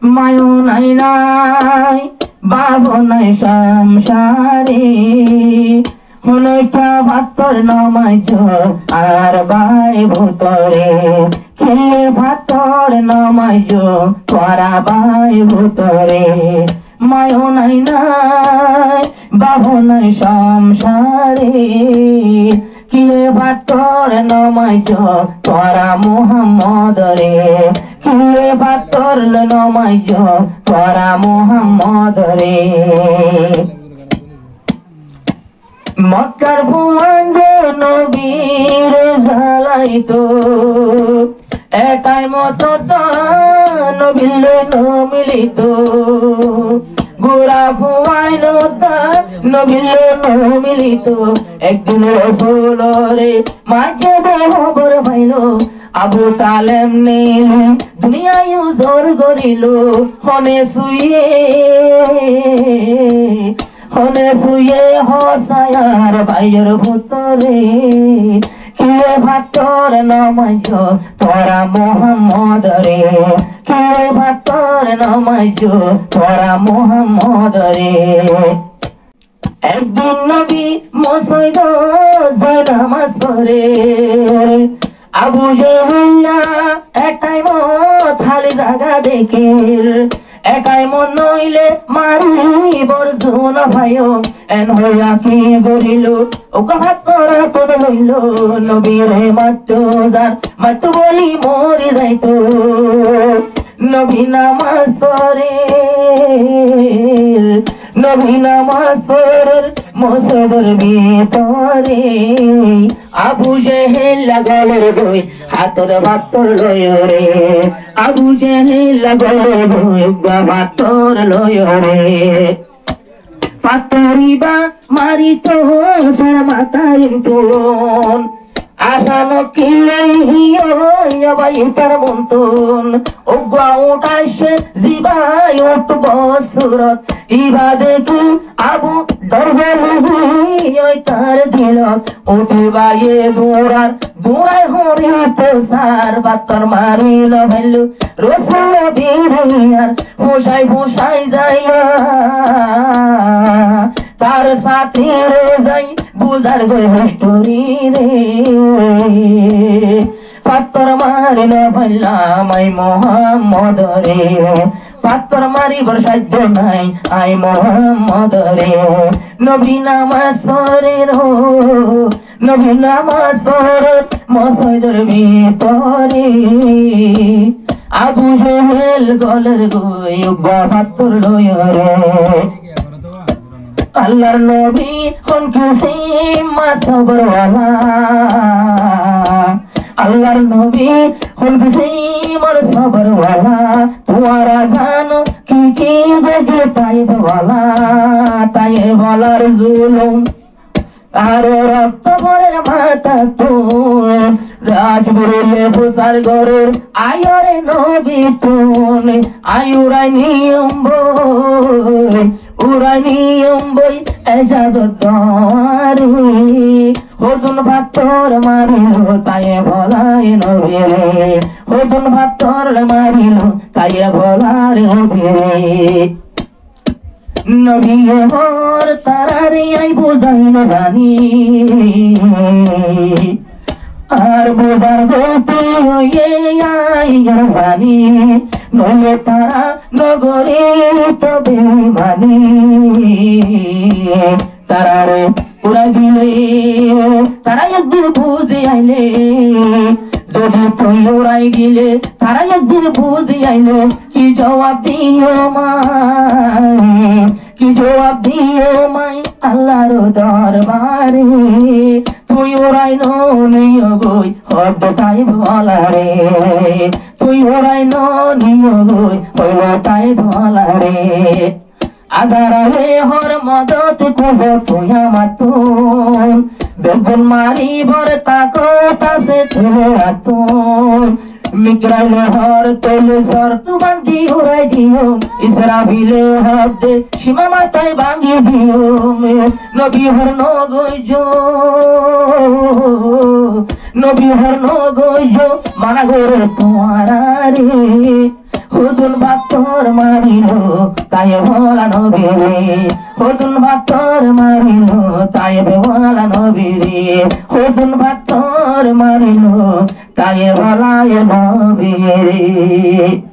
মায়ও নাই নাই বাবু নাই সংসারে হলইটা ভাতর নমাজ আর বাই ভুতরে খেলে ভাতর নমাজ তোরা বাই ভুতরে মায়ও নাই নাই বাবু নাই সংসারে কিলে ভাতর নমাজ তোরা মোহাম্মদ রে কিলে ভাতর নমাজ তোরা মোহাম্মদ রে মক্কার ভুয়াঙ্গ নবীর জ্বালাইতো একাই মতো নবীর মিলিত গোরা ভুয়াই নবীর মিলিত একদিন রসুল রে মাঝে খবর পাইল আবু তালেম নীল দুনিয়ায় জোর করিল হনে শুয়ে হসায়ার ভাইয়ের ভুতরে কিরে ভাতর নমাজ তোরা মোহাম্মদ রে কিরে ভাতর নমাজ তোরা মোহাম্মদ রে একদিন নবী মসজিদ যায় নামাজ পড়ে আবু জেহুল্লাহ একাই থালি জায়গা দেখে একাই মন নইলে মারিবর জোন ভাইও এন হইয়া কি গরিল ওকে হাত করা তোর হইল নবীরে মাত্র বলি মরি যাইতো নবী নামাজ পড়ে মসজিদের ভিতরে আবু জেহেল গলের বই হাতের ভাতর লয় রে আবু জেহেল গলের বই ভাতর লয় রে পাতরিবা মারি তো সার মাথায় তোলন আসানো কিলাই তার মন্তন ওগা উঠাইছে জিবাই ওট বসুরত ইবা দেখি আবু দরবার তার দিলত উঠিবায়ে দৌড়ায় হরি প্রসার বাতর মারিল ভেলু রসুল বিরিয়ার ফুসাই যাইয়া তার সাথে যাই বুঝার গোষ্ঠী রে পাত্তর মারিল ভাইলাম আই মোহাম্মদ রে পাত্তর মারিবার সাধ্য নাই আই মোহাম্মদ রে নবী নামাজ পড়ে মসজিদের ভিতরে আবু জেহেল গলের গই পাত্তর লয় রে আল্লাহর নবী কোন কিসিম সবরওয়ালা আল্লাহর নবী কোন কিসিম সবরওয়ালা তোমারা জানো কি কি দেখে তাই বলার জুলুম আর রক্ত ভরের মাথা তো রাজবুরেলে ফুসার গরের আয়রে নবী তুনে আয়ুরাই নিয়ম বই এজাজত হতুন ভাতর মারিল তাই ভলাই নবী রে হতুন ভাতর মারিল তাই ভলাই নবী রে নবী হর তারারে আই বুঝাই না জানি আর বোঝার বলতে আই জানি নইলে তারা নগরে তবে মানি তারারে উড়াই দিলে তারা একদিন বুঝে আইলে যদি তুই উড়াই দিলে তারা একদিন বুঝে আইলে কি জবাব দিও মাই আল্লাহর দরবারে তুই ওরাই নিও গই হদ তাই ভোলা রে তুই ওরাই নিও গই হইল তাই ভোলা রে আজারে হর মদত কব তুই আমাতুন বেগুন মারি ভর তাকত আছে তুই আতুন মিকরাইলে হর তোলে সর তু বান্দি উড়াই দিও ইসরাফিলে হদ সীমা মাথায় ভাঙি দিও নবী হর নগইজো মানা করে তোমারা রে হুজুর পাথর মারিল তাই ভোলা নবী রে, হুজুর পাথর মারিল তাই ভোলা নবী রে, হুজুর পাথর মারিল তাই ভোলা নবী রে।